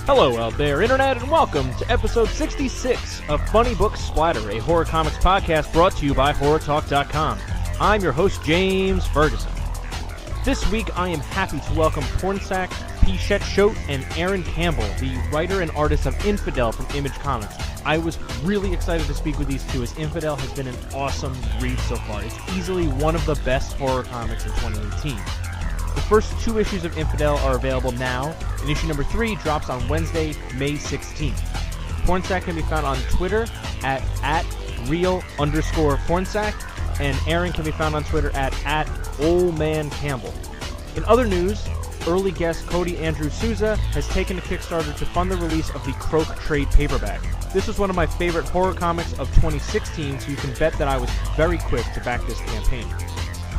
Hello out there, Internet, and welcome to episode 66 of Funny Book Splatter, a horror comics podcast brought to you by HorrorTalk.com. I'm your host, James Ferguson. This week, I am happy to welcome Pornsak Pichetshote and Aaron Campbell, the writer and artist of Infidel from Image Comics. I was really excited to speak with these two, as Infidel has been an awesome read so far. It's easily one of the best horror comics in 2018. The first two issues of Infidel are available now, and issue number 3 drops on Wednesday, May 16th. Pornsak can be found on Twitter at @real_Pornsak, and Aaron can be found on Twitter at @oldmancampbell. In other news, early guest Cody Andrew Sousa has taken to Kickstarter to fund the release of the Croak trade paperback. This was one of my favorite horror comics of 2016, so you can bet that I was very quick to back this campaign.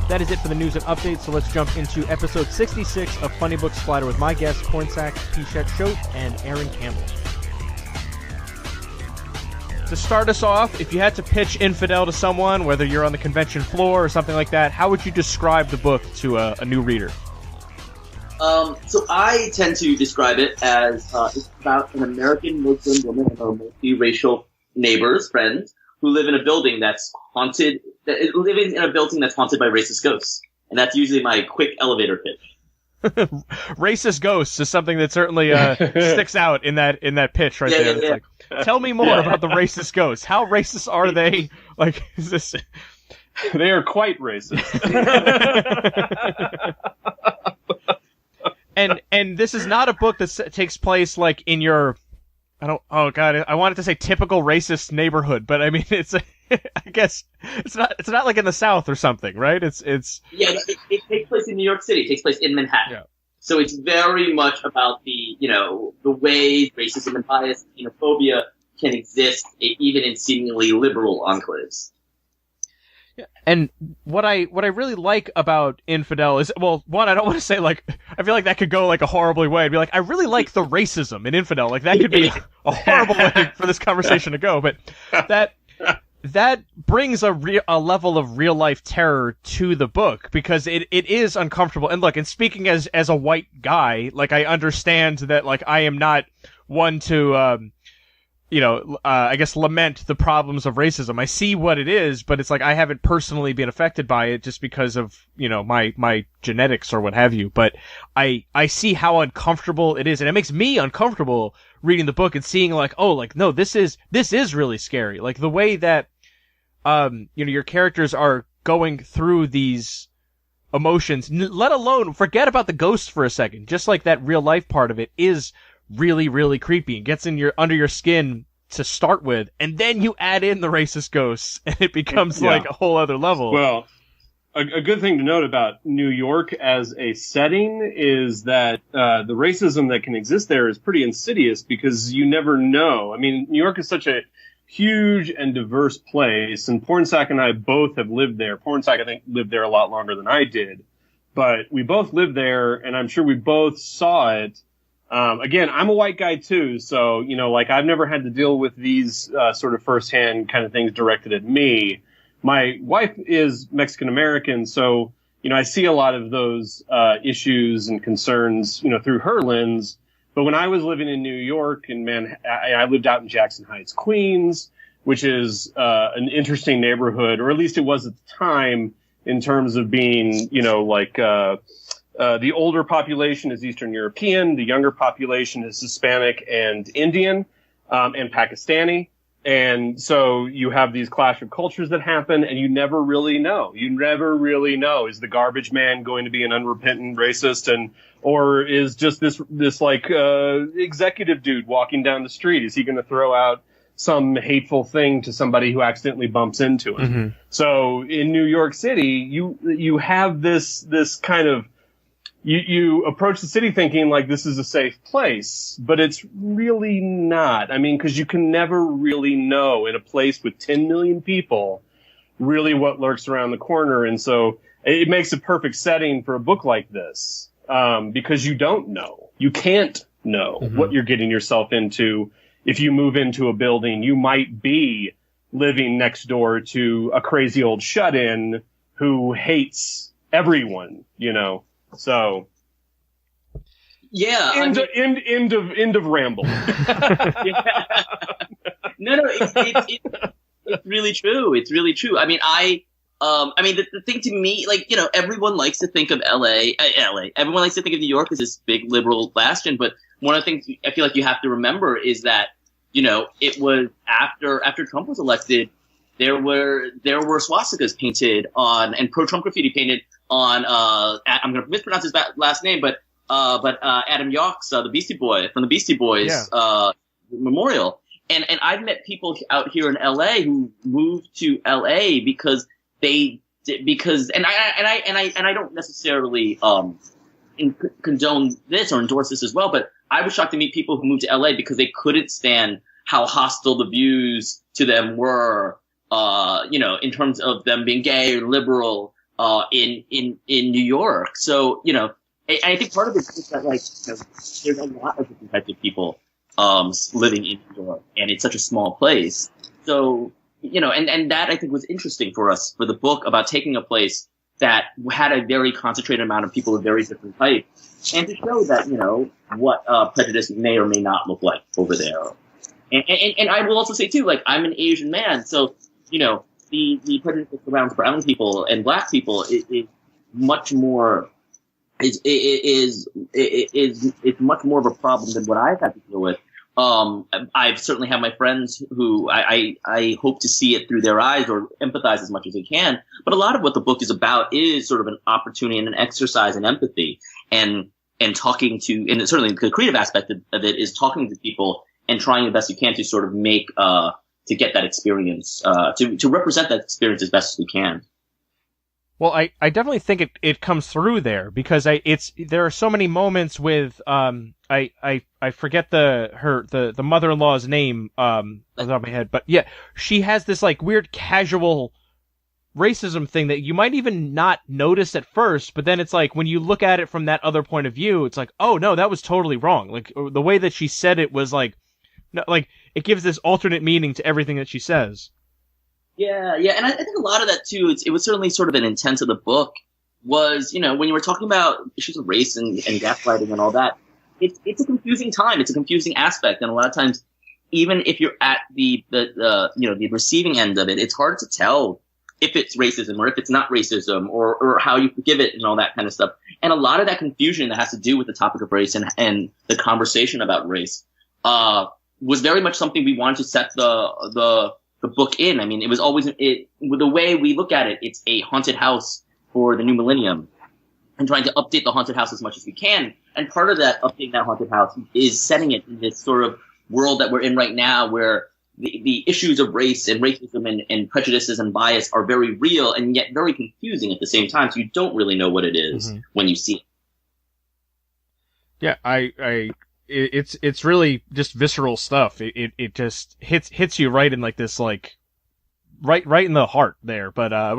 That is it for the news and updates, so let's jump into episode 66 of Funny Book Splatter with my guests, Pornsak Pichetshote and Aaron Campbell. To start us off, if you had to pitch Infidel to someone, whether you're on the convention floor or something like that, how would you describe the book to a new reader? So I tend to describe it as it's about an American Muslim woman and her multiracial neighbors, friends, who live in a building that's haunted by racist ghosts. And that's usually my quick elevator pitch. Racist ghosts is something that certainly sticks out in that pitch right there. Yeah. Like, tell me more about the racist ghosts. How racist are they? Like, is this... They are quite racist. And this is not a book that takes place like in your... I wanted to say typical racist neighborhood, but I mean, I guess it's not like in the South or something, right? It takes place in New York City. It takes place in Manhattan. Yeah. So it's very much about the ways racism and bias and xenophobia can exist even in seemingly liberal enclaves. Yeah. And what I really like about Infidel is, well, one, I don't want to say like, I feel like that could go like a horribly way. I'd be like, I really like the racism in Infidel. Like that could be a horrible way for this conversation to go, but that brings a level of real life terror to the book because it is uncomfortable. And look, and speaking as a white guy, like I understand that like I am not one to, I guess lament the problems of racism. I see what it is, but it's like I haven't personally been affected by it just because of, my genetics or what have you. But I see how uncomfortable it is, and it makes me uncomfortable reading the book and seeing like, oh, like, no, this is really scary. Like the way that, your characters are going through these emotions, let alone forget about the ghosts for a second. Just like that real life part of it is really, really creepy and gets under your skin to start with, and then you add in the racist ghosts, and it becomes like a whole other level. Well, a good thing to note about New York as a setting is that the racism that can exist there is pretty insidious because you never know. I mean, New York is such a huge and diverse place, and Pornsak and I both have lived there. Pornsak, I think, lived there a lot longer than I did, but we both lived there, and I'm sure we both saw it. Again, I'm a white guy too, so, I've never had to deal with these sort of firsthand kind of things directed at me. My wife is Mexican-American, so, I see a lot of those issues and concerns, through her lens. But when I was living in New York, and I lived out in Jackson Heights, Queens, which is an interesting neighborhood, or at least it was at the time in terms of being, the older population is Eastern European. The younger population is Hispanic and Indian, and Pakistani. And so you have these clash of cultures that happen, and you never really know. You never really know. Is the garbage man going to be an unrepentant racist, or is just this executive dude walking down the street? Is he going to throw out some hateful thing to somebody who accidentally bumps into him? Mm-hmm. So in New York City, you have this kind of, you approach the city thinking like this is a safe place, but it's really not. I mean, because you can never really know in a place with 10 million people really what lurks around the corner. And so it makes a perfect setting for a book like this, because you don't know. You can't know what you're getting yourself into. If you move into a building, you might be living next door to a crazy old shut-in who hates everyone, So Yeah. End of ramble. Yeah. No, it's really true. It's really true. I mean, the thing to me, like, you know, everyone likes to think of LA. Everyone likes to think of New York as this big liberal bastion. But one of the things I feel like you have to remember is that, you know, it was after Trump was elected, there were swastikas painted on and pro-Trump graffiti painted on. I'm going to mispronounce his last name, but Adam Yauch, the Beastie Boy from the Beastie Boys memorial. And I've met people out here in LA who moved to LA because I don't necessarily condone this or endorse this as well, but I was shocked to meet people who moved to LA because they couldn't stand how hostile the views to them were, you know, in terms of them being gay or liberal in New York. So, you know, I think part of it is just that, like, you know, there's a lot of different types of people living in New York, and it's such a small place. So, you know, and that I think was interesting for us for the book about taking a place that had a very concentrated amount of people of very different types, and to show that, you know, what prejudice may or may not look like over there. And I will also say too, like, I'm an Asian man, so, you know, the prejudice that surrounds brown people and black people is much more. Is much more of a problem than what I've had to deal with. I've certainly had my friends who I hope to see it through their eyes or empathize as much as I can. But a lot of what the book is about is sort of an opportunity and an exercise in empathy and talking to, and certainly the creative aspect of it is talking to people and trying the best you can to sort of make, to get that experience, to represent that experience as best as we can. Well, I definitely think it comes through there because there are so many moments with I forget the mother-in-law's name off the top of my head, but yeah, she has this like weird casual racism thing that you might even not notice at first, but then it's like when you look at it from that other point of view, it's like, oh no, that was totally wrong. Like the way that she said it was like, no, like it gives this alternate meaning to everything that she says. Yeah, and I think a lot of that too. It was certainly sort of an intent of the book was, you know, when you were talking about issues of race and gaslighting and all that, it's a confusing time. It's a confusing aspect, and a lot of times, even if you're at the receiving end of it, it's hard to tell if it's racism or if it's not racism or how you forgive it and all that kind of stuff. And a lot of that confusion that has to do with the topic of race and the conversation about race was very much something we wanted to set the book in. I mean, it was always with the way we look at it, it's a haunted house for the new millennium and trying to update the haunted house as much as we can. And part of that updating that haunted house is setting it in this sort of world that we're in right now where the issues of race and racism and prejudices and bias are very real and yet very confusing at the same time. So you don't really know what it is when you see it. Yeah, it's really just visceral stuff. It just hits you right in like this, like right in the heart there. But I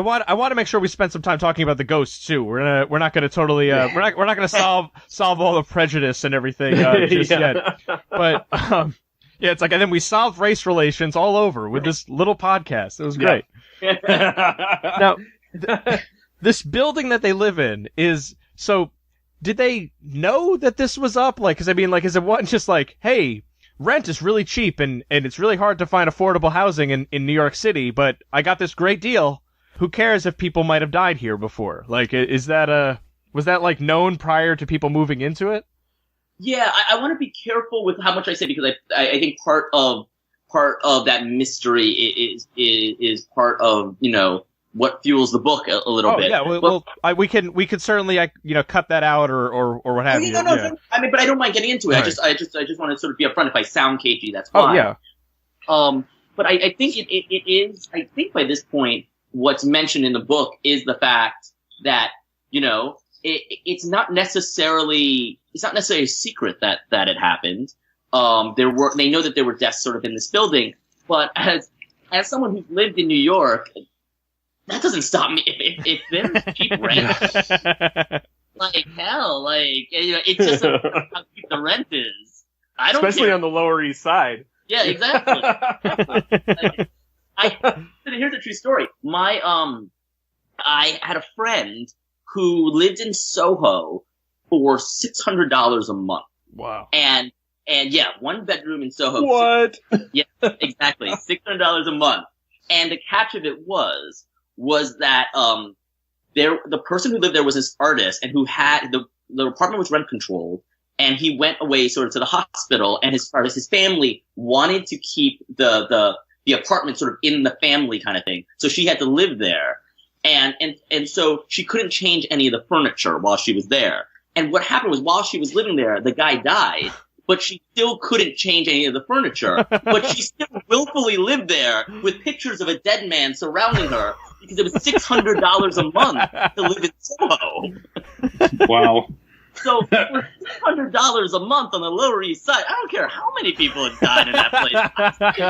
want to make sure we spend some time talking about the ghosts too. We're not gonna totally we're not gonna solve all the prejudice and everything just yet. But yeah, it's like, and then we solved race relations all over with this little podcast. It was great. Now, this building that they live in is so. Did they know that this was up? Like, cause I mean, like, is it one just like, hey, rent is really cheap and it's really hard to find affordable housing in New York City, but I got this great deal. Who cares if people might have died here before? Like, was that like known prior to people moving into it? Yeah, I want to be careful with how much I say because I think part of that mystery is part of, you know, what fuels the book a little bit. Yeah, we could certainly cut that out or what have you. No, yeah. I mean, but I don't mind getting into it. Right. I just want to sort of be upfront. If I sound cagey, that's fine. Oh yeah. But I think it is. I think by this point, what's mentioned in the book is the fact that, you know, it's not necessarily a secret that it happened. They know that there were deaths sort of in this building, but as someone who's lived in New York, that doesn't stop me. If there's cheap rent, like hell, like, you know, it's just how cheap the rent is. I don't especially care. On the Lower East Side. Yeah, exactly. Here's a true story. I had a friend who lived in Soho for $600 a month. Wow. And yeah, one bedroom in Soho. What? Yeah, exactly. $600 a month. And the catch of it was that, the person who lived there was this artist and who had the apartment was rent controlled, and he went away sort of to the hospital, and his family wanted to keep the apartment sort of in the family kind of thing. So she had to live there. And so she couldn't change any of the furniture while she was there. And what happened was, while she was living there, the guy died, but she still couldn't change any of the furniture. But she still willfully lived there with pictures of a dead man surrounding her because it was $600 a month to live in Soho. Wow. So for $600 a month on the Lower East Side, I don't care how many people have died in that place.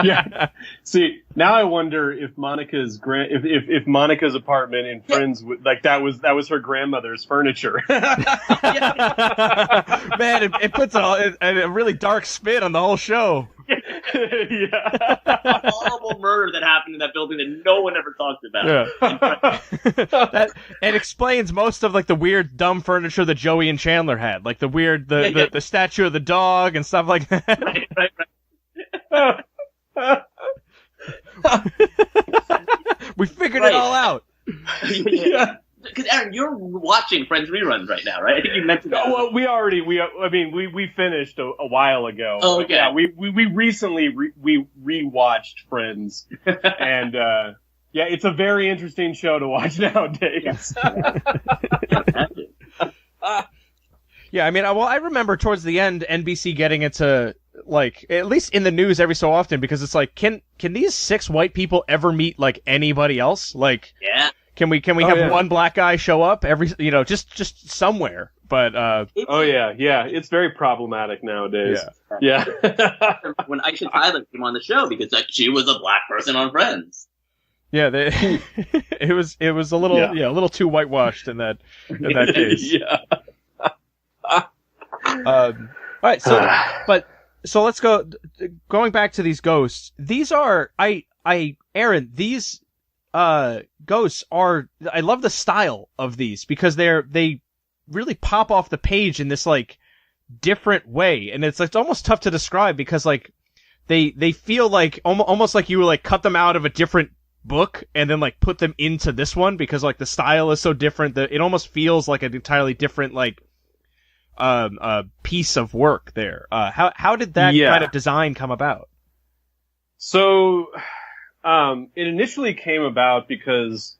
Yeah. See, now I wonder if Monica's if Monica's apartment in Friends, like that was her grandmother's furniture. Man, it puts a really dark spin on the whole show. Yeah. A horrible murder that happened in that building that no one ever talked about. Yeah. It explains most of like the weird dumb furniture that Joey and Chandler had, like the weird the statue of the dog and stuff like that. Right. We figured it all out. Yeah. Because Aaron, you're watching Friends reruns right now, right? I think you mentioned that. Well, we finished a while ago. Oh, okay. Yeah, we recently we rewatched Friends, and yeah, it's a very interesting show to watch nowadays. Yeah, I mean, I remember towards the end NBC getting into, like, at least in the news every so often, because it's like, can these 6 white people ever meet like anybody else? Like, yeah. Can we have one black guy show up every, just somewhere? But it's very problematic nowadays. Yeah. When Aisha Tyler came on the show, because like she was a black person on Friends. Yeah, it was a little a little too whitewashed in that case. Yeah. All right, so let's going back to these ghosts. These are Aaron, these ghosts are, I love the style of these because they really pop off the page in this like different way, and it's almost tough to describe because like they feel like almost like you like cut them out of a different book and then like put them into this one because like the style is so different that it almost feels like an entirely different like piece of work there. How did that kind of design come about? So it initially came about because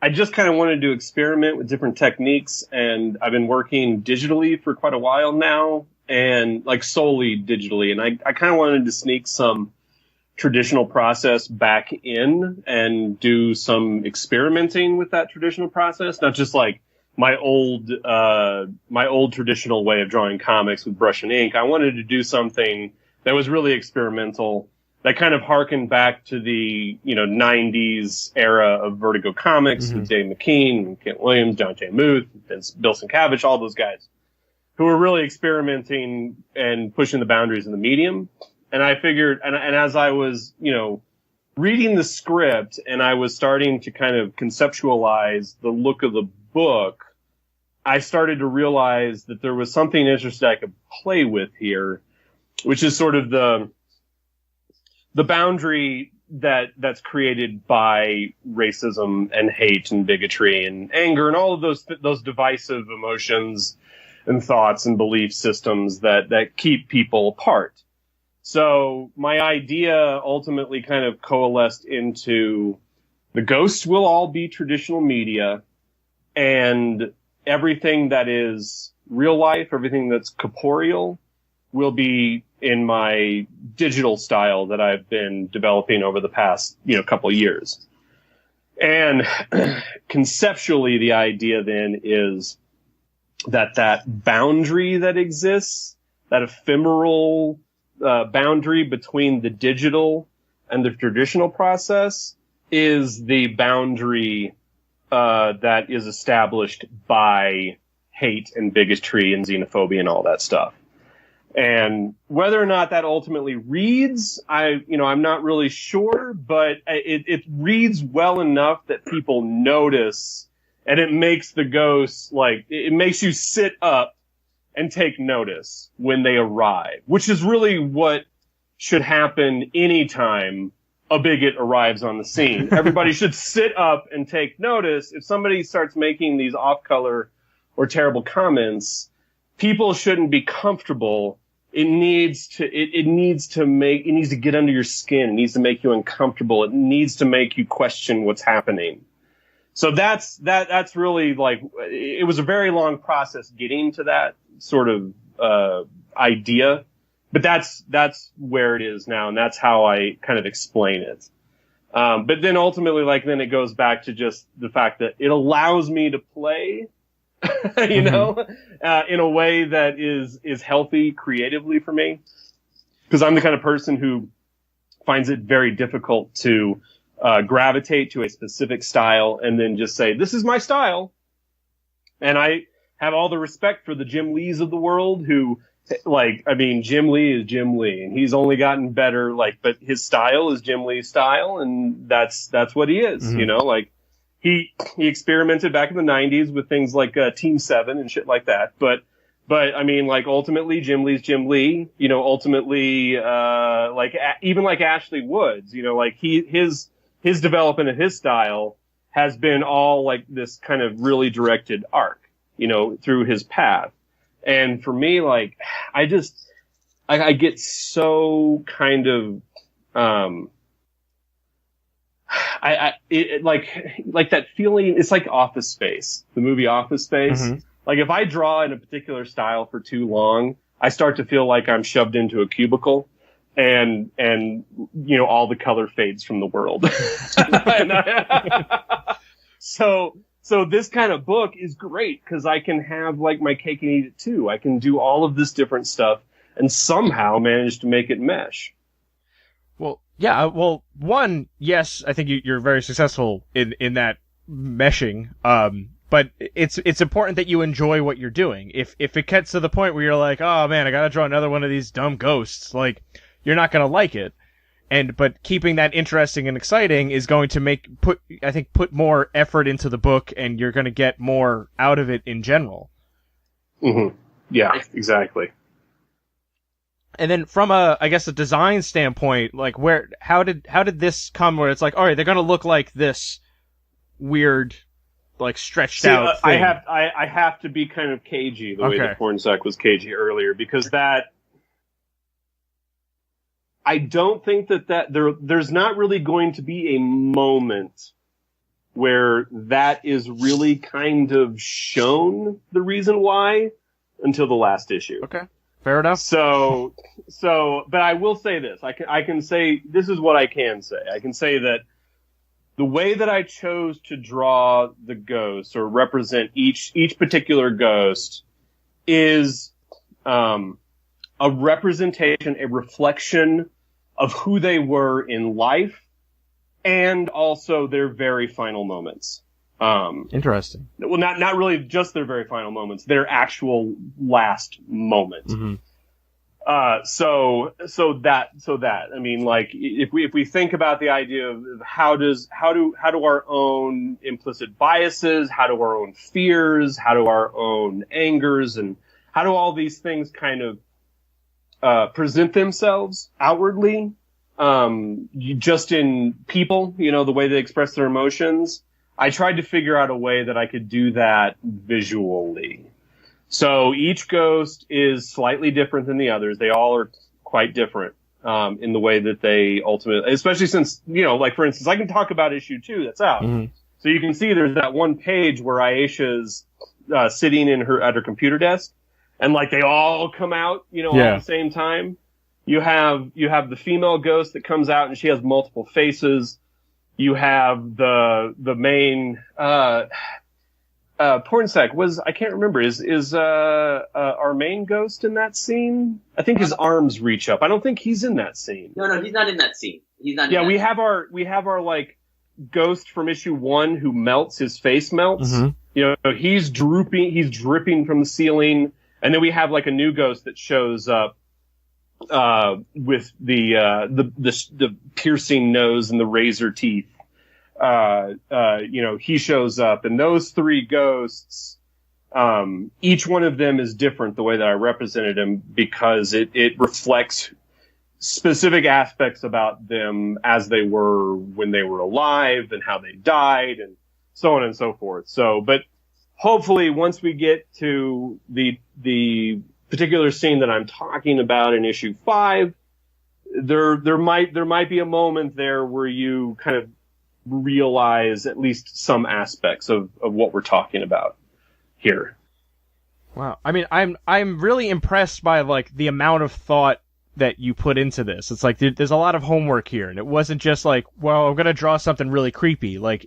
I just kind of wanted to experiment with different techniques, and I've been working digitally for quite a while now, and like solely digitally, and I kind of wanted to sneak some traditional process back in and do some experimenting with that traditional process, not just like my old traditional way of drawing comics with brush and ink. I wanted to do something that was really experimental, that kind of harkened back to the 90s era of Vertigo Comics with Dave McKean, Kent Williams, John J. Muth, Bill Sienkiewicz, all those guys who were really experimenting and pushing the boundaries of the medium. And I figured, and as I was, reading the script and I was starting to kind of conceptualize the look of the book, I started to realize that there was something interesting I could play with here, which is sort of the boundary that's created by racism and hate and bigotry and anger and all of those divisive emotions and thoughts and belief systems that keep people apart. So my idea ultimately kind of coalesced into the ghosts will all be traditional media, and everything that is real life, everything that's corporeal, will be in my digital style that I've been developing over the past, couple of years. And conceptually, the idea then is that boundary that exists, that ephemeral boundary between the digital and the traditional process, is the boundary that is established by hate and bigotry and xenophobia and all that stuff. And whether or not that ultimately reads, I'm not really sure, but it reads well enough that people notice, and it makes the ghosts, like, it makes you sit up and take notice when they arrive, which is really what should happen anytime a bigot arrives on the scene. Everybody should sit up and take notice. If somebody starts making these off-color or terrible comments, people shouldn't be comfortable. It needs to get under your skin. It needs to make you uncomfortable. It needs to make you question what's happening. So that's really like, it was a very long process getting to that sort of idea, but that's where it is now, and that's how I kind of explain it. But then ultimately, like, then it goes back to just the fact that it allows me to play, you know, in a way that is healthy creatively for me, because I'm the kind of person who finds it very difficult to gravitate to a specific style and then just say, this is my style. And I have all the respect for the Jim Lees of the world who, like, I mean, Jim Lee is Jim Lee, and he's only gotten better, like, but his style is Jim Lee's style, and that's what he is, you know, like, he experimented back in the 90s with things like Team 7 and shit like that, but I mean, like, ultimately, Jim Lee's Jim Lee, you know, ultimately, like, even like Ashley Woods, you know, like, his development of his style has been all, like, this kind of really directed arc, you know, through his path. And for me, like, I get so kind of, like that feeling, it's like Office Space, the movie Office Space. Like, if I draw in a particular style for too long, I start to feel like I'm shoved into a cubicle and, you know, all the color fades from the world. So this kind of book is great because I can have, like, my cake and eat it too. I can do all of this different stuff and somehow manage to make it mesh. Well, yeah. Well, one, yes, I think you're very successful in that meshing. But it's important that you enjoy what you're doing. If it gets to the point where you're like, oh man, I gotta draw another one of these dumb ghosts, like, you're not gonna like it. But keeping that interesting and exciting is going to put more effort into the book, and you're going to get more out of it in general. Yeah, exactly. And then from a design standpoint, like, how did this come where it's like, all right, they're going to look like this weird, like, stretched out thing? I have to be kind of cagey the way that Pornsak was cagey earlier, because that, I don't think that there's not really going to be a moment where that is really kind of shown, the reason why, until the last issue. Okay. Fair enough. So, but I will say this. I can say, this is what I can say. I can say that the way that I chose to draw the ghosts or represent each particular ghost is, a representation, a reflection of who they were in life and also their very final moments. Interesting. Well, not really just their very final moments, their actual last moment. So that, I mean, like, if we think about the idea of how do our own implicit biases, how do our own fears, how do our own angers, and how do all these things kind of present themselves outwardly, just in people, you know, the way they express their emotions. I tried to figure out a way that I could do that visually. So each ghost is slightly different than the others. They all are quite different, in the way that they ultimately, especially since, you know, like, for instance, I can talk about issue 2 that's out. So you can see there's that one page where Aisha's, sitting at her computer desk. And, like, they all come out, you know, all at the same time. You have the female ghost that comes out and she has multiple faces. You have the main, Pornsak I can't remember, is our main ghost in that scene? I think his arms reach up. I don't think he's in that scene. No, he's not in that scene. He's not. Yeah, we have our, like, ghost from issue 1 who melts, his face melts. You know, he's dripping from the ceiling. And then we have, like, a new ghost that shows up with the piercing nose and the razor teeth. You know, he shows up, and those 3 ghosts Each one of them is different the way that I represented them because it reflects specific aspects about them as they were when they were alive and how they died and so on and so forth. So, but hopefully once we get to the particular scene that I'm talking about in issue 5, there might be a moment there where you kind of realize at least some aspects of what we're talking about here. Wow. I mean, I'm really impressed by like the amount of thought that you put into this. It's like there's a lot of homework here, and it wasn't just like, well, I'm gonna draw something really creepy. Like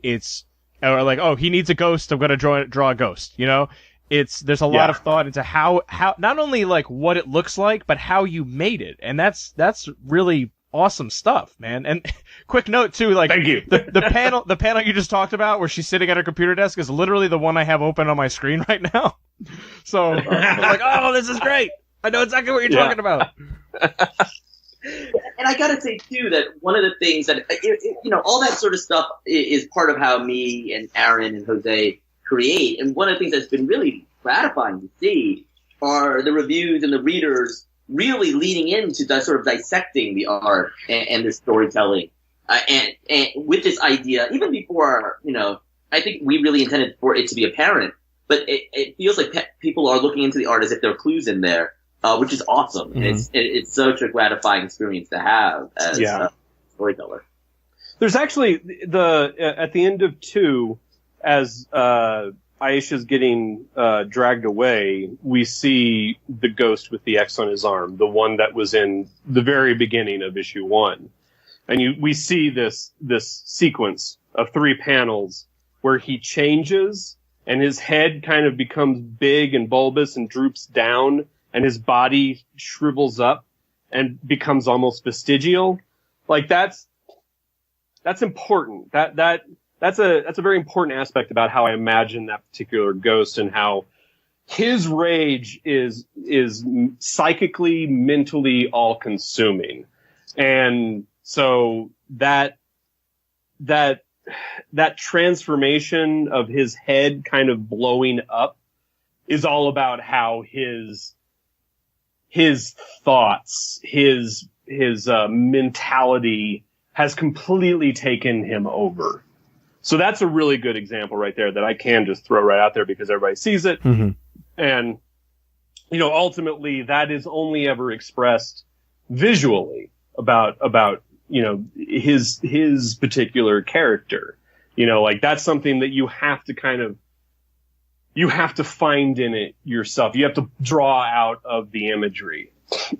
or like, oh, he needs a ghost, I'm gonna draw a ghost. You know, there's a lot of thought into how not only like what it looks like, but how you made it, and that's really awesome stuff, man. And quick note too, like, thank you. the panel you just talked about where she's sitting at her computer desk is literally the one I have open on my screen right now. So I'm like, oh, this is great. I know exactly what you're talking about. And I gotta say too that one of the things that all that sort of stuff is part of how me and Aaron and Jose create. And one of the things that's been really gratifying to see are the reviews and the readers really leading into that sort of dissecting the art and the storytelling. And with this idea, even before, I think we really intended for it to be apparent, but it feels like people are looking into the art as if there are clues in there, which is awesome. Mm-hmm. And it's such a gratifying experience to have as a storyteller. There's actually at the end of 2, as Aisha's getting dragged away, we see the ghost with the X on his arm, the one that was in the very beginning of issue 1. And we see this sequence of 3 panels where he changes and his head kind of becomes big and bulbous and droops down and his body shrivels up and becomes almost vestigial. Like that's important. That's a very important aspect about how I imagine that particular ghost and how his rage is psychically, mentally all consuming. And so that transformation of his head kind of blowing up is all about how his thoughts, his mentality has completely taken him over. So that's a really good example right there that I can just throw right out there because everybody sees it. Mm-hmm. And, ultimately that is only ever expressed visually about, his particular character. Like that's something that you have to find in it yourself. You have to draw out of the imagery.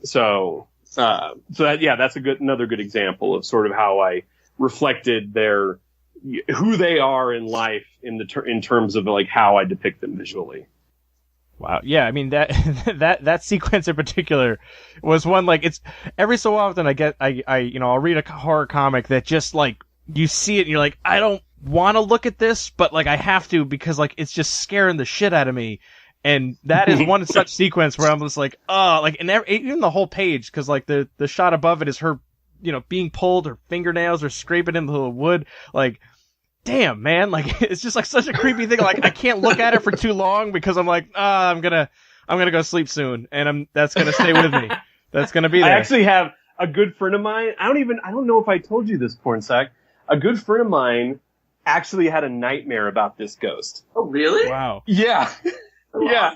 So that's another good example of sort of how I reflected who they are in life in terms of like how I depict them visually. Wow. Yeah. I mean, that sequence in particular was one, like, it's every so often I'll read a horror comic that just like you see it and you're like, I don't want to look at this, but like I have to because like it's just scaring the shit out of me. And that is one such sequence where I'm just like, oh, like, and even the whole page, cause like the shot above it is her, being pulled, her fingernails are scraping into the wood. Like, damn, man. Like, it's just like such a creepy thing. Like, I can't look at it for too long because I'm like, I'm gonna go sleep soon. And that's gonna stay with me. That's gonna be there. I actually have a good friend of mine. I don't know if I told you this, Pornsak. A good friend of mine actually had a nightmare about this ghost. Oh, really? Wow. Yeah. Yeah.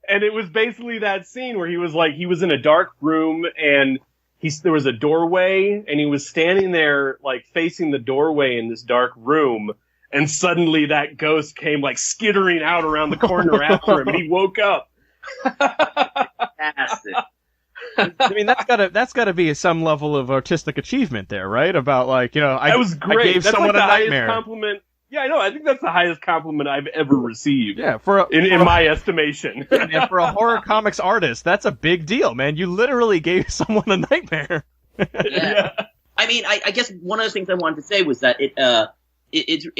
And it was basically that scene where he was in a dark room and there was a doorway and he was standing there like facing the doorway in this dark room and suddenly that ghost came like skittering out around the corner after him and he woke up. Fantastic. I mean, that's gotta be some level of artistic achievement there, right? About like, that was great. I gave that's someone like the a nightmare. Highest compliment. Yeah, I know. I think that's the highest compliment I've ever received. Yeah, in my estimation. And for a horror comics artist, that's a big deal, man. You literally gave someone a nightmare. Yeah. I mean, I guess one of the things I wanted to say was that it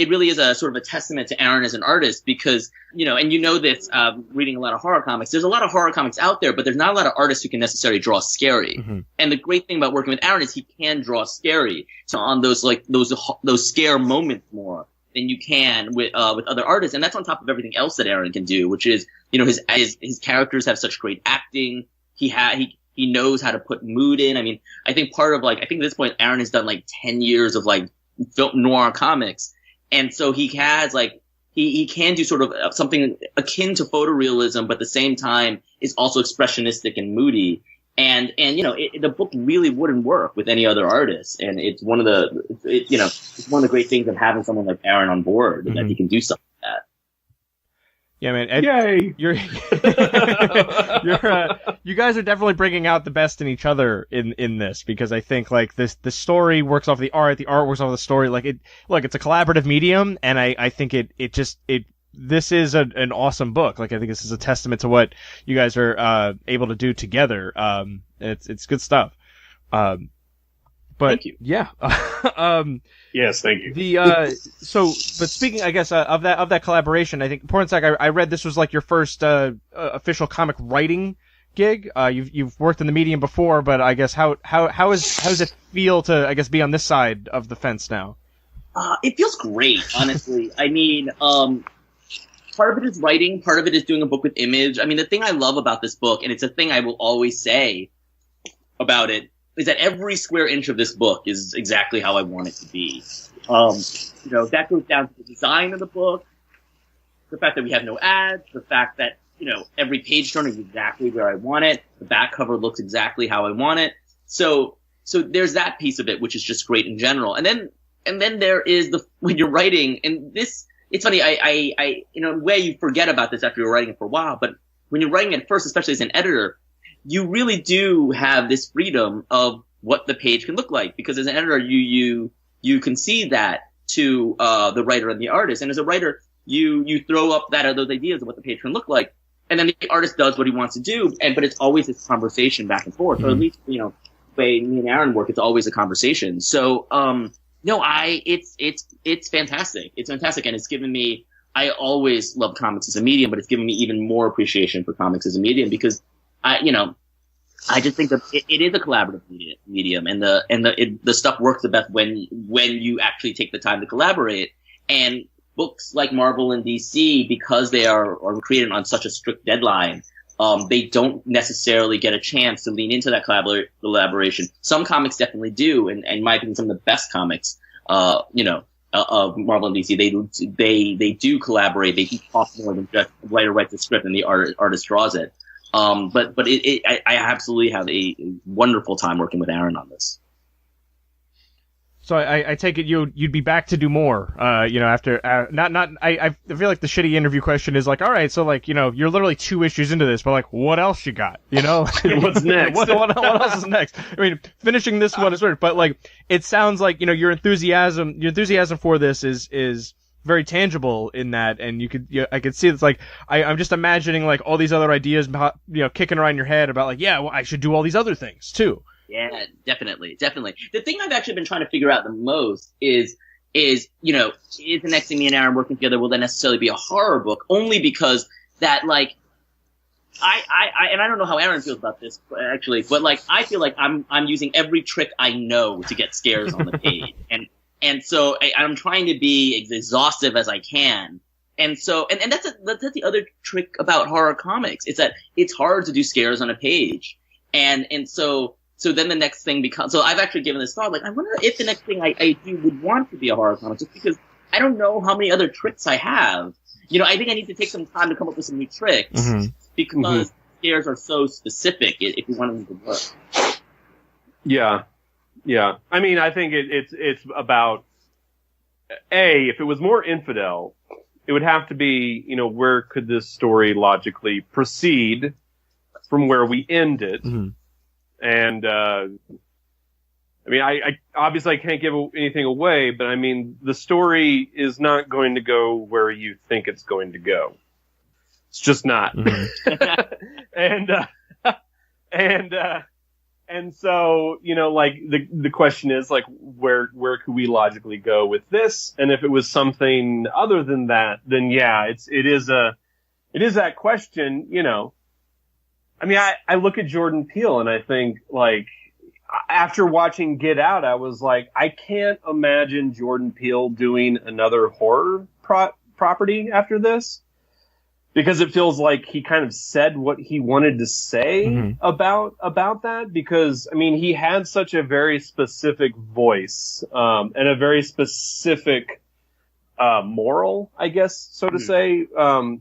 really is a sort of a testament to Aaron as an artist because, and this, reading a lot of horror comics, there's a lot of horror comics out there, but there's not a lot of artists who can necessarily draw scary. Mm-hmm. And the great thing about working with Aaron is he can draw scary. So on those scare moments more. than you can with other artists. And that's on top of everything else that Aaron can do, which is, you know, his characters have such great acting. He knows how to put mood in. I mean, I think at this point, Aaron has done like 10 years of like film noir comics. And so he has like, he can do sort of something akin to photorealism, but at the same time is also expressionistic and moody. And you know, the book really wouldn't work with any other artist. And it's one of the great things of having someone like Aaron on board, and that he can do something like that. Yeah, man. Yay! You guys are definitely bringing out the best in each other in this, because I think like the story works off the art works off the story. Like it's a collaborative medium, and I think this is an awesome book. Like I think this is a testament to what you guys are able to do together. It's good stuff. But thank you. Yeah. Yes, thank you. But speaking, I guess, of that collaboration, I think Pornsak, I read this was like your first official comic writing gig. You've worked in the medium before, but I guess how does it feel to, I guess, be on this side of the fence now? It feels great, honestly. I mean, part of it is writing, part of it is doing a book with Image. I mean, the thing I love about this book, and it's a thing I will always say about it, is that every square inch of this book is exactly how I want it to be. You know, that goes down to the design of the book, the fact that we have no ads, the fact that, you know, every page turn is exactly where I want it, the back cover looks exactly how I want it. So there's that piece of it, which is just great in general. And then there is when you're writing, and this, it's funny, I in a way you forget about this after you're writing it for a while, but when you're writing it first, especially as an editor, you really do have this freedom of what the page can look like, because as an editor, you concede that to the writer and the artist, and as a writer, you throw up those ideas of what the page can look like, and then the artist does what he wants to do, but it's always this conversation back and forth. Mm-hmm. Or at least, you know, the way me and Aaron work, it's always a conversation. So it's fantastic. It's fantastic, and it's given me. I always loved comics as a medium, but it's given me even more appreciation for comics as a medium, because I just think that it is a collaborative medium, and the stuff works the best when you actually take the time to collaborate. And books like Marvel and DC, because they are created on such a strict deadline, they don't necessarily get a chance to lean into that collaboration. Some comics definitely do, and in my opinion, some of the best comics, of Marvel and DC, they do collaborate. They do talk more than just writer writes the script and the artist draws it. But I absolutely have a wonderful time working with Aaron on this. So I take it you'd be back to do more, after, I feel like the shitty interview question is like, all right, so like, you're literally 2 issues into this, but like, what else you got, What's next? what else is next? I mean, finishing this one is weird, but like, it sounds like, your enthusiasm for this is very tangible in that, and I could see it's like, I'm just imagining like all these other ideas, kicking around your head about like, yeah, well, I should do all these other things too. Yeah, definitely. The thing I've actually been trying to figure out the most is the next thing me and Aaron working together will then necessarily be a horror book, only because that, like, I don't know how Aaron feels about this, actually, but like, I feel like I'm using every trick I know to get scares on the page. And so I'm trying to be as exhaustive as I can. And so, and that's the other trick about horror comics. It's that it's hard to do scares on a page. And so then the next thing becomes, so I've actually given this thought, like, I wonder if the next thing I do would want to be a horror comic, just because I don't know how many other tricks I have. I think I need to take some time to come up with some new tricks, because scares are so specific if you want them to work. Yeah. Yeah. I mean, I think it's about, if it was more Infidel, it would have to be, where could this story logically proceed from where we end it? Mm-hmm. And, I mean, I obviously I can't give anything away, but I mean, the story is not going to go where you think it's going to go. It's just not. Mm-hmm. And so, like the question is like, where could we logically go with this? And if it was something other than that, then yeah, it is that question, I mean, I look at Jordan Peele and I think, like, after watching Get Out, I was like, I can't imagine Jordan Peele doing another horror property after this, because it feels like he kind of said what he wanted to say about that. Because I mean, he had such a very specific voice and a very specific moral, I guess, so to say,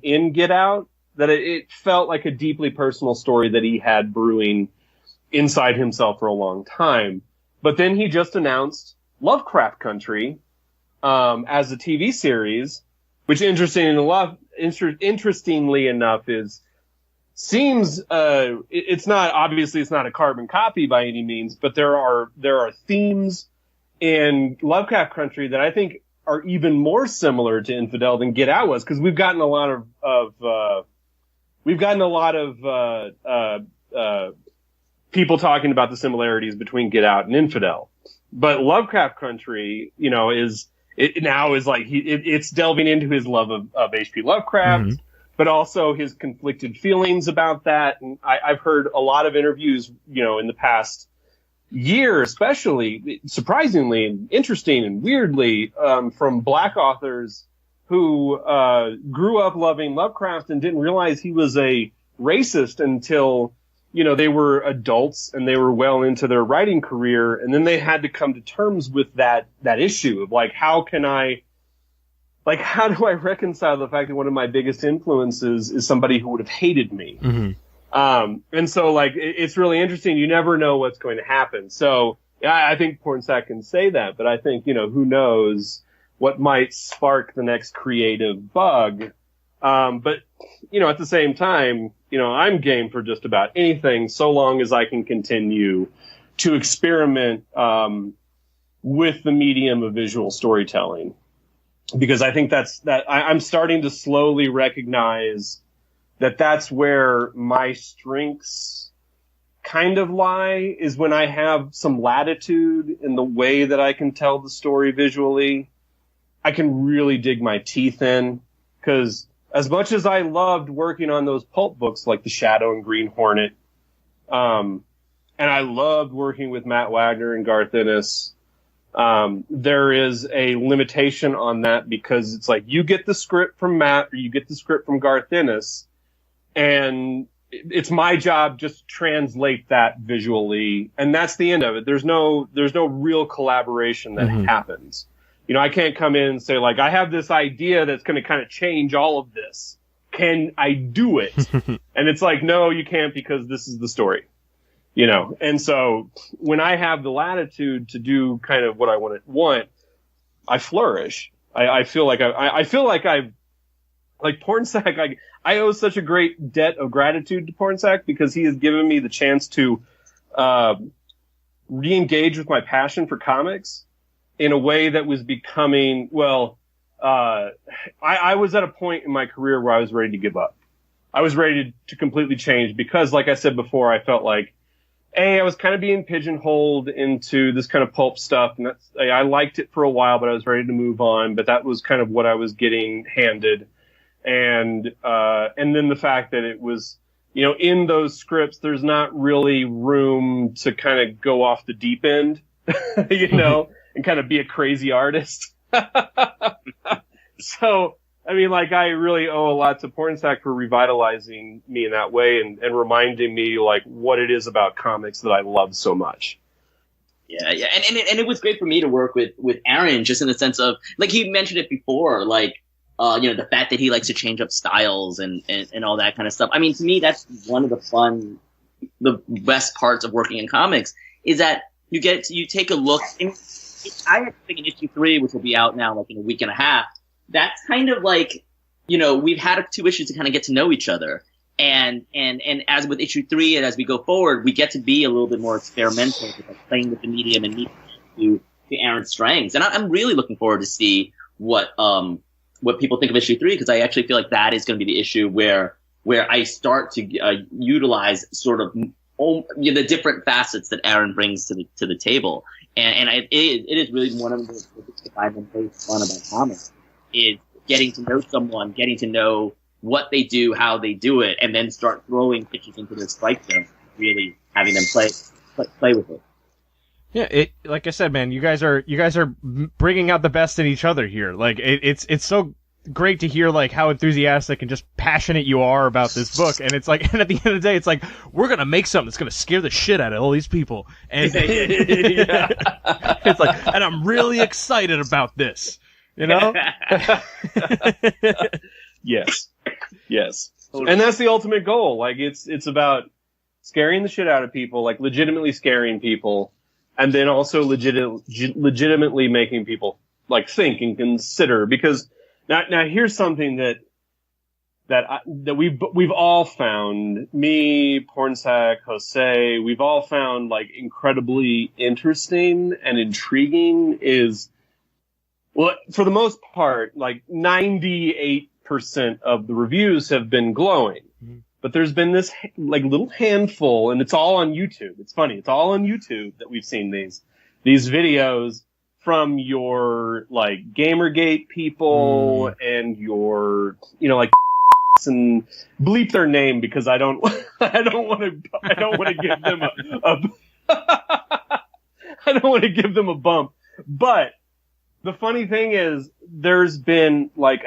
in Get Out, that it felt like a deeply personal story that he had brewing inside himself for a long time. But then he just announced Lovecraft Country as a TV series, which interestingly enough seems it's not a carbon copy by any means, but there are themes in Lovecraft Country that I think are even more similar to Infidel than Get Out was, because we've gotten a lot of people talking about the similarities between Get Out and Infidel. But Lovecraft Country, it's delving into his love of H.P. Lovecraft, but also his conflicted feelings about that. And I've heard a lot of interviews, in the past year, especially, surprisingly and interesting and weirdly, from Black authors who grew up loving Lovecraft and didn't realize he was a racist until, they were adults and they were well into their writing career. And then they had to come to terms with that issue of how do I reconcile the fact that one of my biggest influences is somebody who would have hated me? And so it's really interesting. You never know what's going to happen. So I think Pornsak can say that, but I think, who knows what might spark the next creative bug. But, at the same time, I'm game for just about anything so long as I can continue to experiment with the medium of visual storytelling. Because I think I'm starting to slowly recognize that that's where my strengths kind of lie, is when I have some latitude in the way that I can tell the story visually. I can really dig my teeth in, because as much as I loved working on those pulp books like The Shadow and Green Hornet, and I loved working with Matt Wagner and Garth Ennis, there is a limitation on that, because it's like you get the script from Matt or you get the script from Garth Ennis, and it's my job just to translate that visually, and that's the end of it. There's no real collaboration that happens. I can't come in and say, I have this idea that's going to kind of change all of this. Can I do it? And it's like, no, you can't, because this is the story. And so when I have the latitude to do kind of what I want, I flourish. I feel like Pornsak, I owe such a great debt of gratitude to Pornsak, because he has given me the chance to re-engage with my passion for comics in a way that was becoming, I was at a point in my career where I was ready to give up. I was ready to completely change, because, like I said before, I felt like, I was kind of being pigeonholed into this kind of pulp stuff, and I liked it for a while, but I was ready to move on. But that was kind of what I was getting handed, and then the fact that it was, in those scripts, there's not really room to kind of go off the deep end, and kind of be a crazy artist. So, I really owe a lot to Pornsak for revitalizing me in that way and reminding me, what it is about comics that I love so much. Yeah. And it was great for me to work with Aaron, just in the sense of, he mentioned it before, the fact that he likes to change up styles and all that kind of stuff. To me, that's one of the best parts of working in comics, is that you take a look. I had to think in issue 3, which will be out now in a week and a half. That's kind of we've had 2 issues to kind of get to know each other. And as with issue 3 and as we go forward, we get to be a little bit more experimental, playing with the medium and meeting to Aaron's strengths. And I'm really looking forward to see what people think of issue 3, because I actually feel like that is going to be the issue where I start to utilize sort of the different facets that Aaron brings to the table. And it is really one of the things that I find most fun about comics, is getting to know someone, getting to know what they do, how they do it, and then start throwing pitches into their strike zone, really having them play with it. Yeah, like I said, man, you guys are bringing out the best in each other here. Like it's so great to hear like how enthusiastic and just passionate you are about this book. And it's like, and at the end of the day, it's like we're gonna make something that's gonna scare the shit out of all these people. And it's like, and I'm really excited about this. You know? Yes. And that's the ultimate goal. Like it's about scaring the shit out of people, like legitimately scaring people, and then also legitimately making people like think and consider. Because now here's something that we've all found, me, Pornsak, Jose, we've all found like incredibly interesting and intriguing is, well, for the most part, like 98% of the reviews have been glowing. Mm-hmm. But there's been this like little handful, and it's all on YouTube. It's funny. It's all on YouTube that we've seen these videos from your like Gamergate people and your, you know, like, and bleep their name because I don't want to give them I don't want to give them a bump. But the funny thing is, there's been like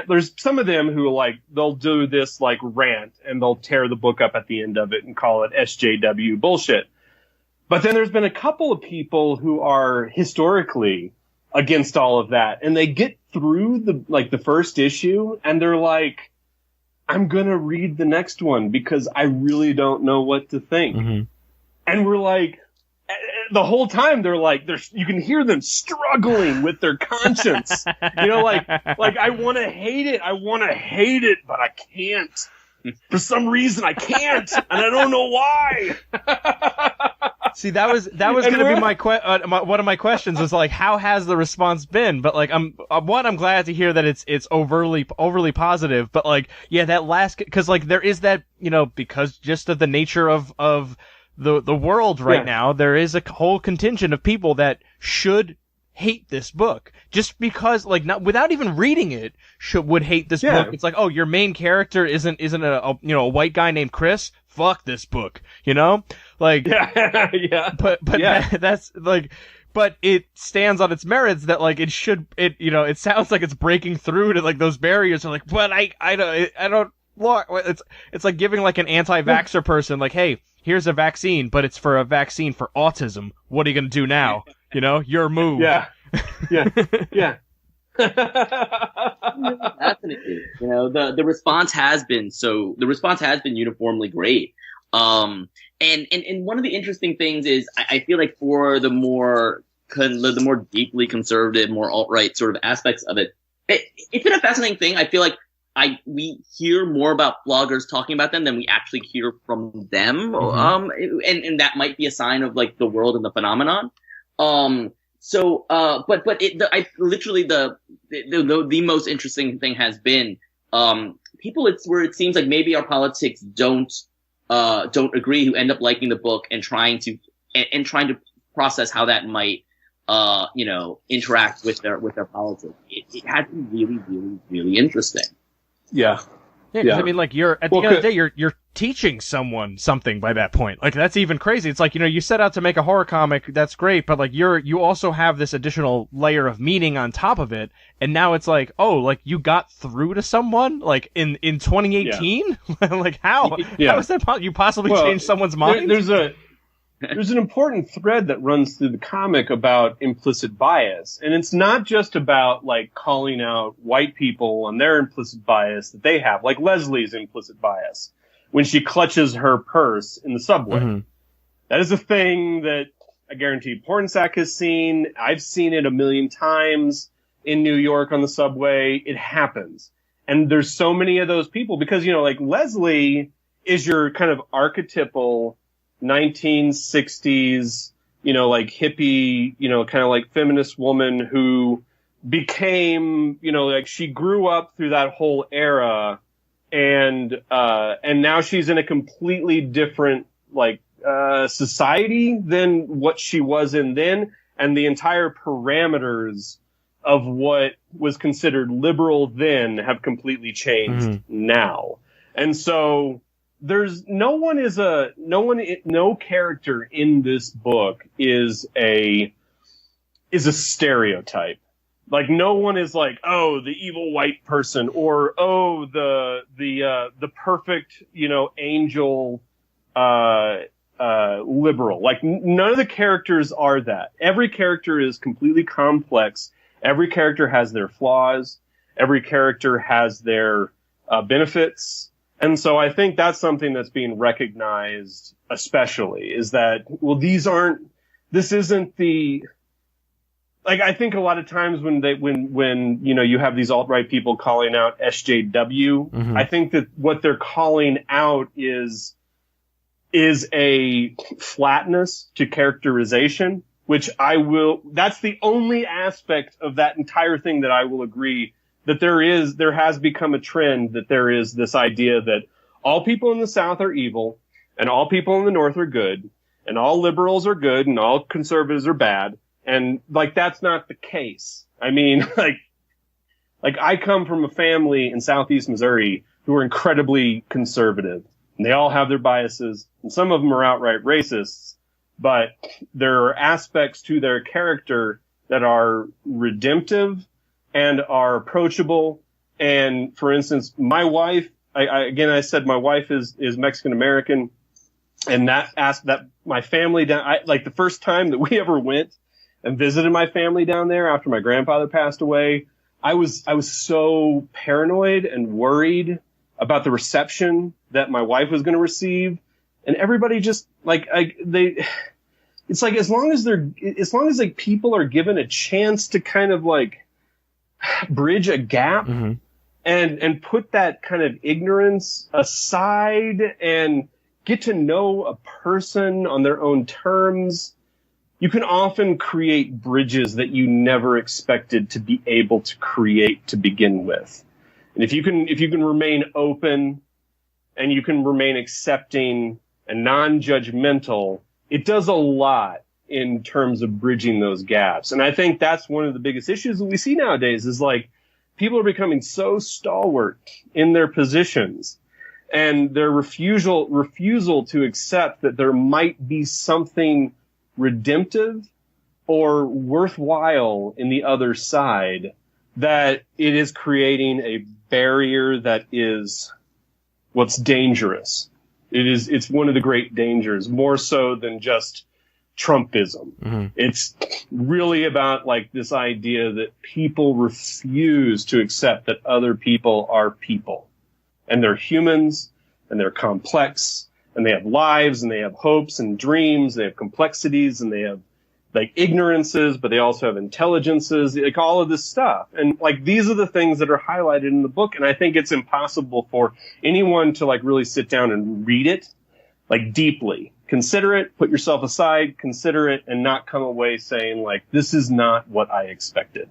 there's some of them who like, they'll do this like rant and they'll tear the book up at the end of it and call it SJW bullshit. But then there's been a couple of people who are historically against all of that, and they get through the first issue and they're like, I'm gonna read the next one because I really don't know what to think. Mm-hmm. And we're like, the whole time they're like, you can hear them struggling with their conscience. You know, like I want to hate it, but I can't. For some reason, I can't, and I don't know why. See, that was going to be one of my questions was like, how has the response been? But like, I'm glad to hear that it's overly positive. But like, yeah, that last, because like there is that, you know, because just of the nature of the world right now, there is a whole contingent of people that should hate this book just because, like, not without even reading it, would hate this book. It's like, oh, your main character isn't a white guy named Chris. Fuck this book, you know? Like, But that's like, but it stands on its merits that like it sounds like it's breaking through to like those barriers. And like, but I don't look. It's like giving like an anti-vaxxer person like, hey, here's a vaccine, but it's for a vaccine for autism. What are you gonna do now? You know, your move. Yeah. Fascinating. You know, the response has been uniformly great. And one of the interesting things is I feel like for the more deeply conservative, more alt-right sort of aspects of it, it's been a fascinating thing. I feel like we hear more about bloggers talking about them than we actually hear from them. Mm-hmm. And that might be a sign of like the world and the phenomenon. The most interesting thing has been, people where it seems like maybe our politics don't agree, who end up liking the book and trying to process how that might, interact with their politics. It has been really, really, really interesting. Yeah. Yeah, I mean, like, at the end of the day, you're teaching someone something by that point. Like, that's even crazy. It's like, you know, you set out to make a horror comic, that's great, but like, you also have this additional layer of meaning on top of it, and now it's like, oh, like, you got through to someone, like, in 2018? Yeah. Like, how? Yeah. How is that possible? You possibly changed someone's mind? There's an important thread that runs through the comic about implicit bias. And it's not just about, like, calling out white people and their implicit bias that they have, like Leslie's implicit bias, when she clutches her purse in the subway. Mm-hmm. That is a thing that I guarantee Pornsak has seen. I've seen it a million times in New York on the subway. It happens. And there's so many of those people because, you know, like, Leslie is your kind of archetypal 1960s, you know, like hippie, you know, kind of like feminist woman who became, you know, like she grew up through that whole era and now she's in a completely different, like, society than what she was in then. And the entire parameters of what was considered liberal then have completely changed now. And so, no character in this book is a stereotype. Like, no one is like, oh, the evil white person, or oh, the perfect, angel, liberal. Like, none of the characters are that. Every character is completely complex. Every character has their flaws. Every character has their benefits. And so I think that's something that's being recognized, especially, is that, well, this isn't the, like, I think a lot of times when you have these alt-right people calling out SJW, Mm-hmm. I think that what they're calling out is a flatness to characterization, which that's the only aspect of that entire thing that I will agree that there has become a trend, that there is this idea that all people in the South are evil and all people in the North are good and all liberals are good and all conservatives are bad. And, like, that's not the case. I mean, like I come from a family in Southeast Missouri who are incredibly conservative, and they all have their biases, and some of them are outright racists, but there are aspects to their character that are redemptive and are approachable. And, for instance, my wife, I said my wife is Mexican American, and that my family the first time that we ever went and visited my family down there after my grandfather passed away, I was so paranoid and worried about the reception that my wife was going to receive. And everybody just it's like, as long as like people are given a chance to kind of like bridge a gap, Mm-hmm. and put that kind of ignorance aside and get to know a person on their own terms, you can often create bridges that you never expected to be able to create to begin with. And if you can remain open and you can remain accepting and non-judgmental, it does a lot in terms of bridging those gaps. And I think that's one of the biggest issues that we see nowadays, is like, people are becoming so stalwart in their positions and their refusal to accept that there might be something redemptive or worthwhile in the other side, that it is creating a barrier that is what's dangerous. It's one of the great dangers, more so than just Trumpism. Mm-hmm. It's really about like this idea that people refuse to accept that other people are people, and they're humans, and they're complex, and they have lives, and they have hopes and dreams, they have complexities, and they have like ignorances, but they also have intelligences, like all of this stuff. And like, these are the things that are highlighted in the book. And I think it's impossible for anyone to like really sit down and read it like deeply, consider it, put yourself aside, consider it, and not come away saying like, this is not what I expected.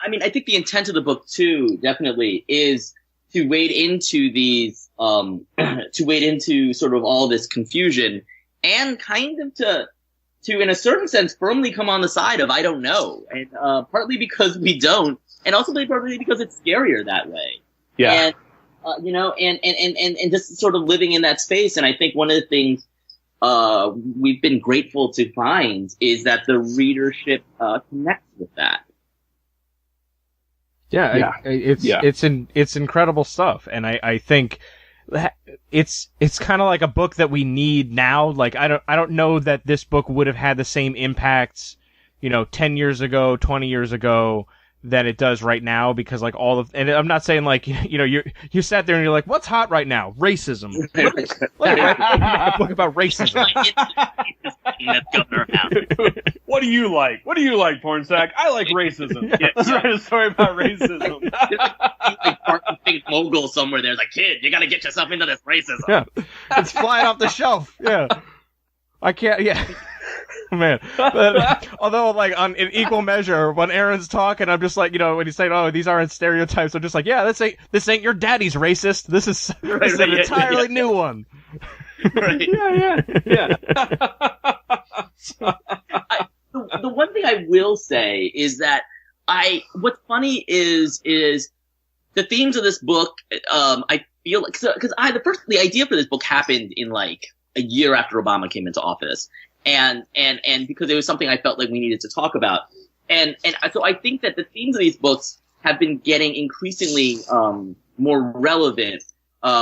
I mean, I think the intent of the book too, definitely, is to wade into these, to wade into sort of all this confusion, and kind of to in a certain sense firmly come on the side of I don't know, and partly because we don't, and also partly because it's scarier that way. Yeah. And and just sort of living in that space. And I think one of the things we've been grateful to find is that the readership connects with that. Yeah, it's incredible stuff, and I think that it's kind of like a book that we need now. Like, I don't know that this book would have had the same impacts, 10 years ago, 20 years ago, than it does right now, because like and I'm not saying like, you sat there and you're like, what's hot right now? Racism. Like, a book about racism. What do you like? What do you like, Pornsak? I like racism. Let's write a story about racism. Like big mogul somewhere there's like, kid, you gotta get yourself into this racism. Yeah. It's flying off the shelf. Yeah. I can't, yeah. Man, but although like in equal measure, when Aaron's talking, I'm just like, when he's saying, "Oh, these aren't stereotypes," I'm just like, "Yeah, this ain't your daddy's racist. This is an entirely new one." Right. Yeah. The one thing I will say is that what's funny is the themes of this book. feel like, because the idea for this book happened in like a year after Obama came into office, and because it was something I felt like we needed to talk about, and so I think that the themes of these books have been getting increasingly more relevant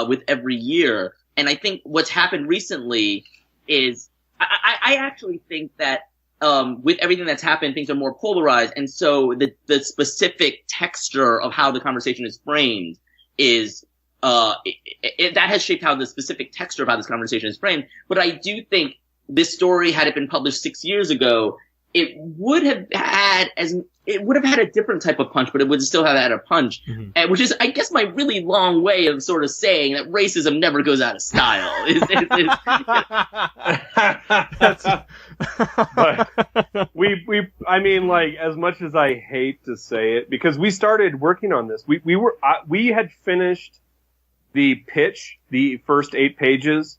with every year, and I think what's happened recently is I actually think that with everything that's happened, things are more polarized, and so the specific texture of how the conversation is framed is that has shaped how the specific texture of how this conversation is framed. But I do think this story, had it been published 6 years ago, it would have had a different type of punch, but it would still have had a punch, which is, I guess, my really long way of sort of saying that racism never goes out of style. But I mean, like, as much as I hate to say it, because we started working on this, we had finished the pitch, the first 8 pages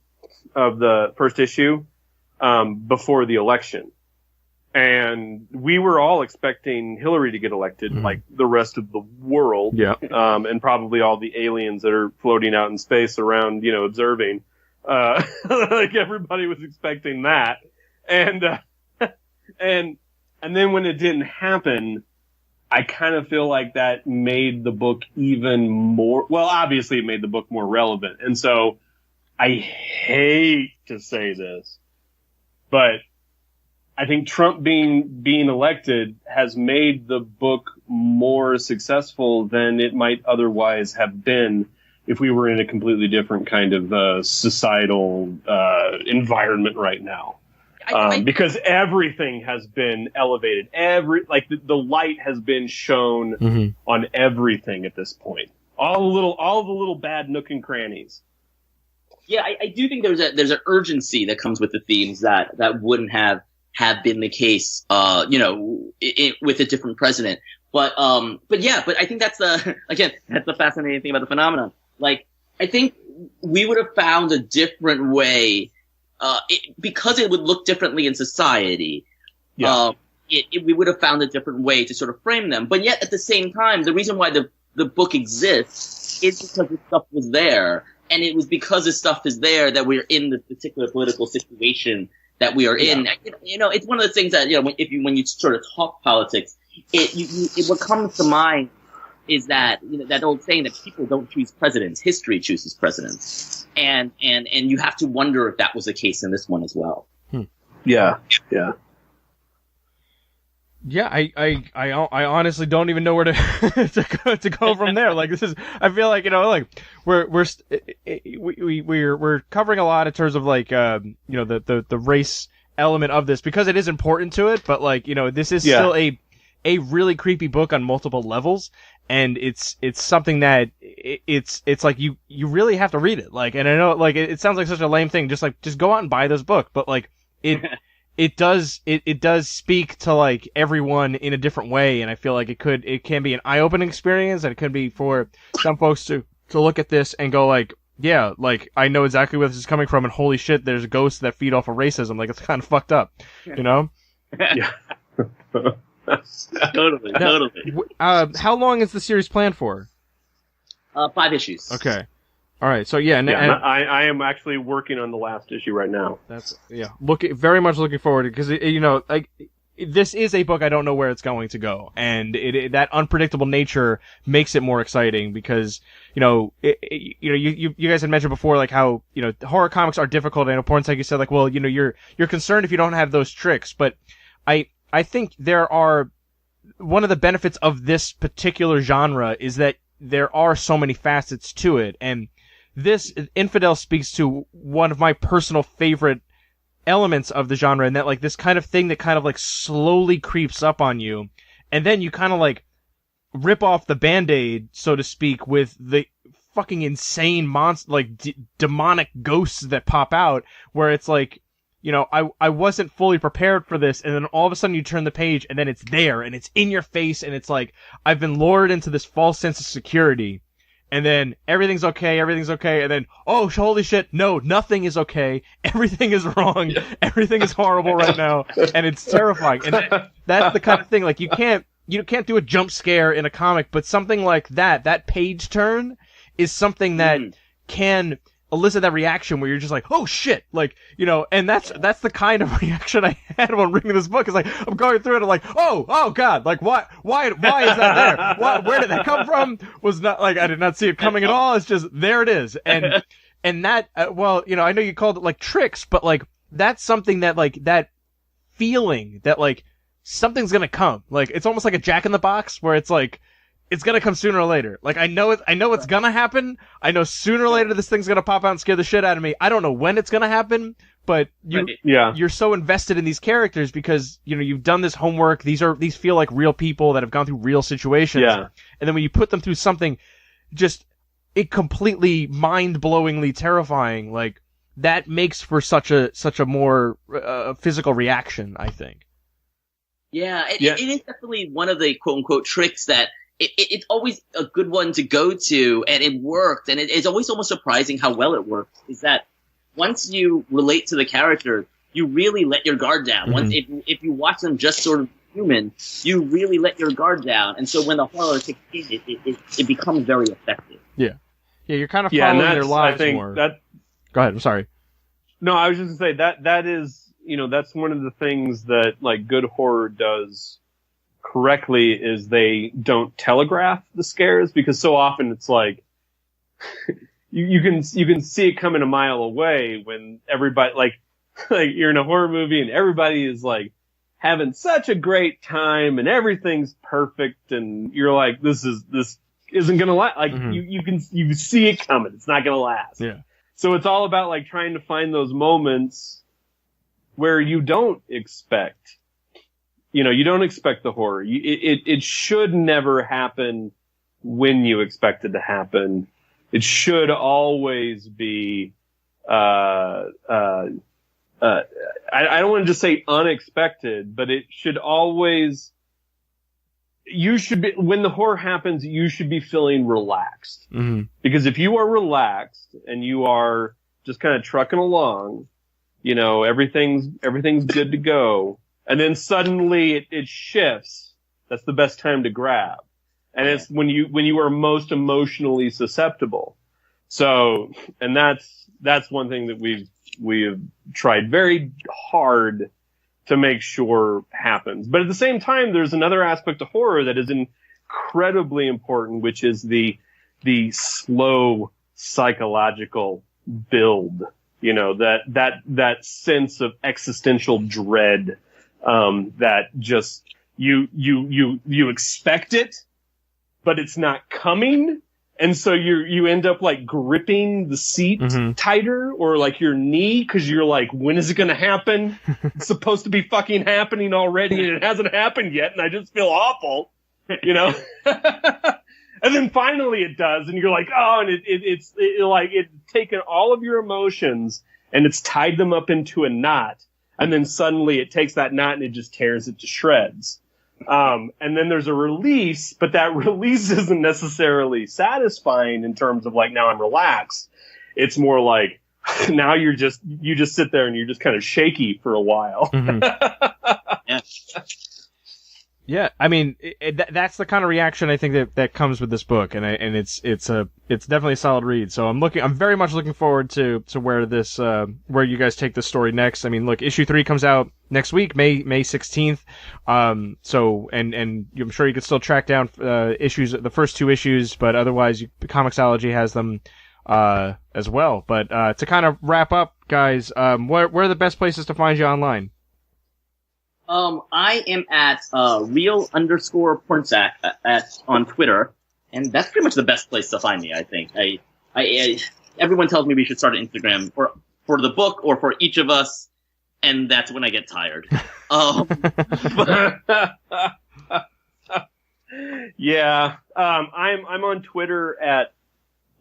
of the first issue, before the election. And we were all expecting Hillary to get elected, like the rest of the world. Yeah. And probably all the aliens that are floating out in space around, observing. Like everybody was expecting that. And then when it didn't happen, I kind of feel like that made the book even more, well, obviously it made the book more relevant. And so I hate to say this, but I think Trump being elected has made the book more successful than it might otherwise have been if we were in a completely different kind of societal environment right now. Because everything has been elevated. The light has been shown on everything at this point. All the little bad nook and crannies. Yeah, I do think there's an urgency that comes with the themes that wouldn't have been the case, with a different president. But I think that's the fascinating thing about the phenomenon. Like, I think we would have found a different way, because it would look differently in society. Yeah. We would have found a different way to sort of frame them. But yet, at the same time, the reason why the book exists is because this stuff was there. And it was because this stuff is there that we're in this particular political situation that we are in. It's one of the things that, when you sort of talk politics, what comes to mind is that, that old saying that people don't choose presidents, history chooses presidents. And you have to wonder if that was the case in this one as well. Yeah. Yeah, I honestly don't even know where to go from there. Like, this is, I feel like, we're covering a lot in terms of like, the race element of this because it is important to it, but like, this is still a really creepy book on multiple levels, and it's something that it's like you really have to read it. Like, and I know, like, it sounds like such a lame thing, just go out and buy this book, but like, it does speak to like everyone in a different way, and I feel like it can be an eye-opening experience, and it could be for some folks to look at this and go like, yeah, like, I know exactly where this is coming from, and holy shit, there's ghosts that feed off of racism. Like, it's kind of fucked up, Yeah. Totally. How long is the series planned for? 5 issues. Okay. All right, so and I am actually working on the last issue right now. That's very much looking forward to it, because like, this is a book I don't know where it's going to go, and that unpredictable nature makes it more exciting because you guys had mentioned before like how horror comics are difficult. I know Pornsak, you said like, well, you're concerned if you don't have those tricks, but I think there are, one of the benefits of this particular genre is that there are so many facets to it, and this Infidel speaks to one of my personal favorite elements of the genre, and that like this kind of thing that kind of like slowly creeps up on you, and then you kind of like rip off the Band-Aid, so to speak, with the fucking insane monster, like demonic ghosts that pop out, where it's like, I wasn't fully prepared for this, and then all of a sudden you turn the page, and then it's there, and it's in your face, and it's like, I've been lured into this false sense of security, and then everything's okay, and then, oh, holy shit, no, nothing is okay, everything is wrong, everything is horrible right now, and it's terrifying, and that's the kind of thing, like, you can't do a jump scare in a comic, but something like that page turn is something that can elicit that reaction where you're just like, oh shit, like, you know, and that's the kind of reaction I had when reading this book. Is like, I'm going through it and like, oh god, like why is that there? Where did that come from? Was not like, I did not see it coming at all. It's just, there it is. And that, well, you know, I know you called it like tricks, but like, that's something that like, that feeling that like, something's gonna come. Like, it's almost like a Jack in the Box where it's like, it's gonna come sooner or later. Like, I know it's gonna happen. I know sooner or later this thing's gonna pop out and scare the shit out of me. I don't know when it's gonna happen, but you're so invested in these characters because, you know, you've done this homework. These feel like real people that have gone through real situations. Yeah. And then when you put them through something just completely mind-blowingly terrifying, like, that makes for such a more physical reaction, I think. Yeah, it is definitely one of the quote-unquote tricks that it's always a good one to go to, and it worked, and it's always almost surprising how well it works, is that once you relate to the character, you really let your guard down. Mm-hmm. Once if you watch them just sort of human, you really let your guard down, and so when the horror kicks in, it becomes very effective. Yeah, you're kind of following their lives more. Go ahead, I'm sorry. No, I was just going to say that is, you know, that's one of the things that, like, good horror does correctly, is they don't telegraph the scares, because so often it's like you can see it coming a mile away when everybody like you're in a horror movie and everybody is like having such a great time and everything's perfect and you're like, this isn't gonna last. Like, mm-hmm. you see it coming, it's not gonna last. Yeah. So it's all about like trying to find those moments where you don't expect. You know, you don't expect the horror. It should never happen when you expect it to happen. It should always be, I don't want to just say unexpected, but it should always, when the horror happens, you should be feeling relaxed. Mm-hmm. Because if you are relaxed and you are just kind of trucking along, you know, everything's good to go. And then suddenly it shifts. That's the best time to grab. And it's when you are most emotionally susceptible. So, and that's one thing that we have tried very hard to make sure happens. But at the same time, there's another aspect of horror that is incredibly important, which is the slow psychological build. You know, that sense of existential dread. That just, you expect it, but it's not coming. And so you end up like gripping the seat mm-hmm. tighter, or like your knee, cause you're like, when is it gonna happen? It's supposed to be fucking happening already and it hasn't happened yet and I just feel awful, you know? And then finally it does and you're like, oh, and it's taken all of your emotions and it's tied them up into a knot. And then suddenly it takes that knot and it just tears it to shreds. And then there's a release, but that release isn't necessarily satisfying in terms of like, now I'm relaxed. It's more like, now you just sit there and you're just kind of shaky for a while. Mm-hmm. Yeah. Yeah, I mean, that's the kind of reaction I think that comes with this book, and it's definitely a solid read. So I'm very much looking forward to where this where you guys take this story next. I mean, look, issue 3 comes out next week, May 16th. So and I'm sure you can still track down issues, the first 2 issues, but otherwise, Comixology has them as well. But to kind of wrap up, guys, where are the best places to find you online? I am at real_Pornsak on Twitter, and that's pretty much the best place to find me. I think. Everyone tells me we should start an Instagram for the book or for each of us, and that's when I get tired. Yeah, I'm on Twitter at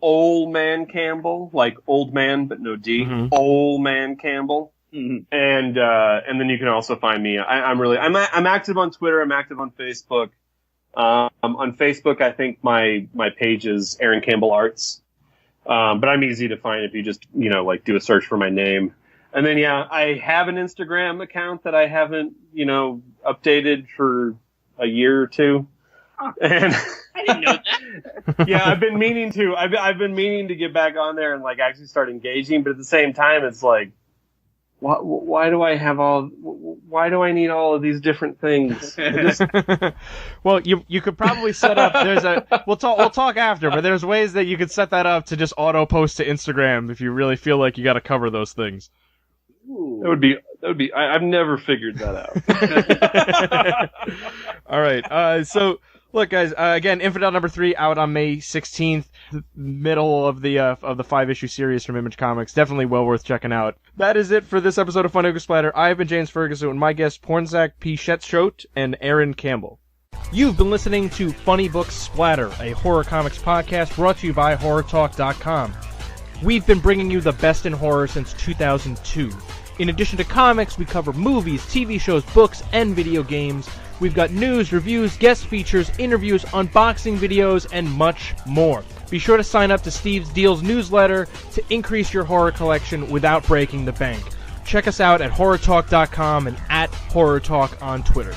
Old Man Campbell, like old man but no D. Mm-hmm. Old Man Campbell. Mm-hmm. And then you can also find me. I'm active on Twitter. I'm active on Facebook. On Facebook, I think my page is Aaron Campbell Arts. But I'm easy to find if you just, like do a search for my name. And then, yeah, I have an Instagram account that I haven't, updated for a year or two. And I didn't know that. yeah, I've been meaning to. I've been meaning to get back on there and like actually start engaging, but at the same time, it's like, why do I have all? Why do I need all of these different things? Well, you could probably set up. We'll talk after, but there's ways that you could set that up to just auto post to Instagram if you really feel like you got to cover those things. That would be. I've never figured that out. All right. So look, guys. Again, Infidel #3 out on May 16th. Middle of the 5-issue series from Image Comics. Definitely well worth checking out. That is it for this episode of Fun Ogre Splatter. I have been James Ferguson and my guests Pornsak Pichetshote and Aaron Campbell. You've been listening to Funny Books Splatter, a horror comics podcast brought to you by HorrorTalk.com. We've been bringing you the best in horror since 2002. In addition to comics, we cover movies, TV shows, books, and video games. We've got news, reviews, guest features, interviews, unboxing videos, and much more. Be sure to sign up to Steve's Deals newsletter to increase your horror collection without breaking the bank. Check us out at HorrorTalk.com and at HorrorTalk on Twitter.